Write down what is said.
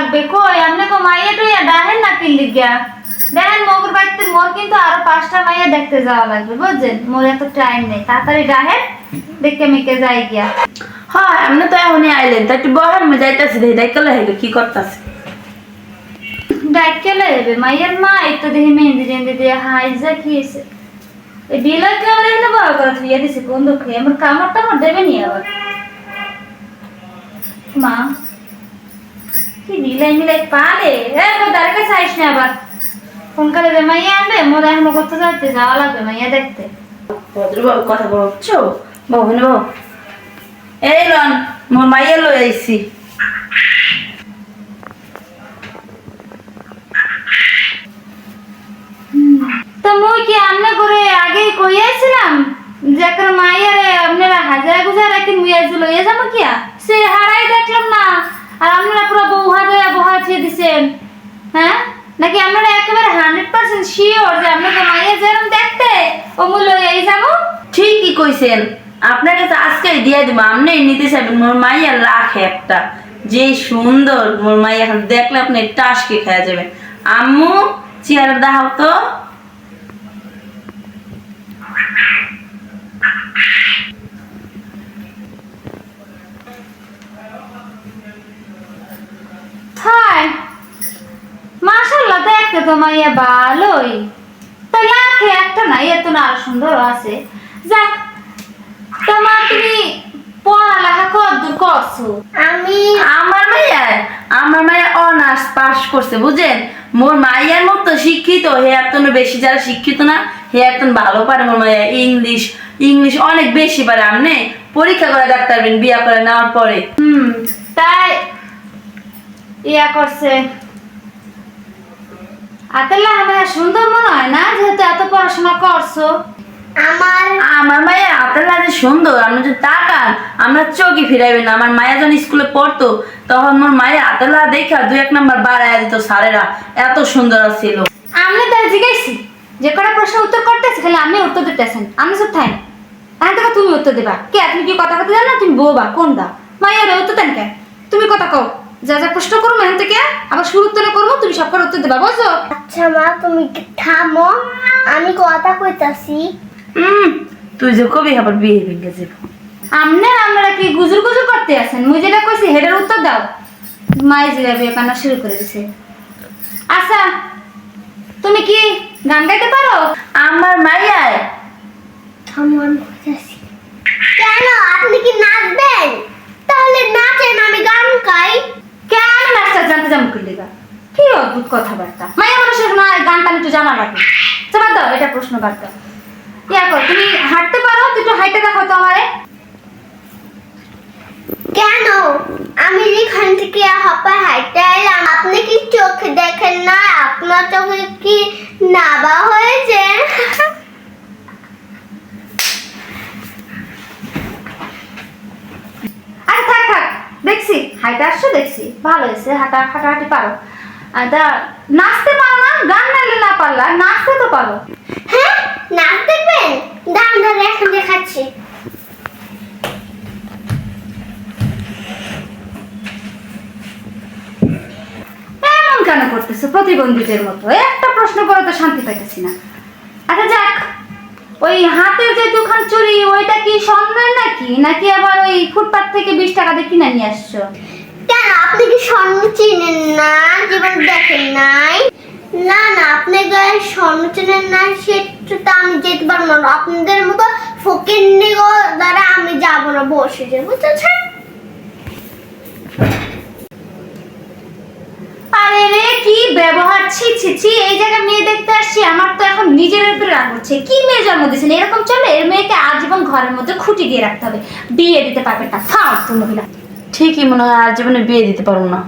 লাগবে। কই আপনি কো মাইয়া টইয়া ডাহেন না কি লিগা? দেখেন মোর বাড়িতে মোর কিন্তু আরো 5টা মাইয়া দেখতে যাওয়া লাগবে বুঝছেন। মোর এত টাইম নেই, তাড়াতাড়ি ডাহেন দেখে মেকে যাই গিয়া। হ্যাঁ আপনি তো এখনই আইলেন, তা একটু বহার মধ্যে যাইতেছি, দেখলে হইলো কি করতেছে। ডাইকে লইবে মাইয়ার মা এই তো দেখি মেহেন্দি টেহেন্দি দিয়ে হাইজা খেয়েছে। এই বিলা কেমন এনে বড় করে থুইয়া দিছে কোন দুঃখে, আমার কামড়টা আমার দেবে নি আবার। মা কি বিলাই মিলাই পারে মোর দ্বারে কাছে আইস না আবার। ফোন করে রে মাইয়া আনবে, মোর এখনো করতে যাওয়া লাগবে মাইয়া দেখতে। ভদ্রবাবু কথা বলছো বাবু না বাবু? এই লন মোর মাইয়া লই আইছি। তো মুই কি আমনে করে আগেই কইয়াছিলাম যে একটা মাইয়ারে আপনারা হাজার গুজার রাখি মুইয়া জুলো ইয়ে যাবো কিয়া? সে হারাই দেখলাম না, আর আপনারা পুরো বউ হাজার বহা ছিয়ে দিছেন। হ্যাঁ নাকি আপনারা একেবারে 100% শিওর যে আপনাকে মাইয়া যেরকম দেখতে ও মুই লইয়াই যাবো? ঠিকই কইছেন, আপনার কাছে আজকেই দিয়ে দিব, আপনি নিতে চাইবেন। মোর মাইয়া লাখে একটা, যে সুন্দর মোর মাইয়া, এখন দেখলে আপনি টাসকে খেয়ে যাবেন। আম্মু চেয়ার দাও তো। হাই মাশাআল্লাহ, দেখতে তো মাইয়া ভালোই, তো লাখে একটা না, এত না আরো সুন্দর আছে। যাক তোমার তুমি পড়ালেখা কতদূর করছো? আমার মাইয়া অনার্স পাস করছে বুঝেন। মোর মাইয়ার মতো শিক্ষিত হে এত বেশি, যারা শিক্ষিত না হে এত ভালো পারে। মোর মাইয়া ইংলিশ অনেক বেশি পারে। আপনি পরীক্ষা করে ডাক্তার হবেন বিয়া করে নেওয়ার পরে। তাই ইয়া করছে। আতাল্লাহ আমার সুন্দর মনে হয় না, যেহেতু এত পড়াশোনা করছো। আমার মায়ের হাতের লাগে সুন্দর, আপনি যদি তাকান আমরা চোখে ফিরাইবেন না। আমার মায়া যখন স্কুলে পড়তো তখন মোর মায়ের হাতের লাগা দেখা 2-1 নাম্বার বাড়াইয়া দিত স্যারেরা, এত সুন্দর ছিল। আমি তাই জিজ্ঞাসি যে কটা প্রশ্ন উত্তর করতেছি, খালি আপনি উত্তর দিতেছেন, আমি সব থাই এখন থেকে তুমি উত্তর দেবা। কে তুমি কি কথা কথা জানো? তুমি বউ বা কোন দা মায়ের উত্তর দেন কে? তুমি কথা কও, যা যা প্রশ্ন করবো এখান থেকে আবার শুরু উত্তরে করবো, তুমি সব করে উত্তর দেবা বুঝছো? আচ্ছা মা তুমি থামো, আমি কথা কইতাছি। তুই যে কবি আবার বিয়ে ভেঙে যাব। আমরা কি গুজুর গুজুর করতে আছেন? মুই যেটা কইছি হেডের উত্তর দাও। মাই জিরা বিয়ে কান্না শুরু করে দিছে। আচ্ছা তুমি কি গান গাইতে পারো? আমার মাইয়ায় থামো আমি কইতাছি। কেন আপনি কি নাচবেন? তাহলে নাচেন, আমি গান গাই। কেন নাচটা জানতে যাবো কি লেগা? কি অদ্ভুত কথাবার্তা। মাইয়া মানুষের না গান টান একটু জানা লাগে। বাদ দাও এটা প্রশ্ন, বাদ দাও। ইয়া কর, তুমি হাঁটতে পারো? তুই একটু হাইটে দেখো তো আমারে। কেন আমি এখান থেকে হাঁপা হাঁটতে এলাম, আপনি কি চোখে দেখেন না? আপনার চোখে কি নাবা হয়েছে? আরে থাক থাক, দেখছি হাইটে আসছো, দেখছি ভালো হয়েছে, হাঁটাহাঁটি পারো। তা নাচতে পারো না? গান নাইলে না পারলা, নাচতে তো পারো। হ্যাঁ নাচ দেখবেন, দাম ধরে এখন দেখাচ্ছি। এমন কেন করতেছো প্রতিবন্ধীদের মতো? একটা প্রশ্ন করে তো শান্তি পাইতেছি না। আচ্ছা যাক, ওই হাতের যে দুখান চুড়ি ওইটা কি স্বর্ণের নাকি আবার ওই ফুটপাত থেকে 20 টাকা দিয়ে কিনে নিয়ে আসছো? কেন আপনি কি স্বর্ণ চিনেন না? জীবন দেখেন নাই? না না আপনি গায়ে স্বর্ণ চিনেন না, সেটা আমি যেতে পারবো না। আপনাদের মতো ফকির নিগো দ্বারা আমি যাবো না, বসে যাবো বুঝেছেন? আরে রে কি ব্যবহার, ছি ছি ছি। এই জায়গায় মেয়ে দেখতে আসছি, আমার তো এখন নিজের উপরে রাগ হচ্ছে। কি মেয়ে জন্ম দিয়েছেন? এরকম চলে? এর মেয়েকে আজীবন ঘরের মধ্যে খুঁটি দিয়ে রাখতে হবে, বিয়ে দিতে পারবে না। ফালতু মহিলা। ঠিকই মনে হয় আর জীবনে বিয়ে দিতে পারবো না।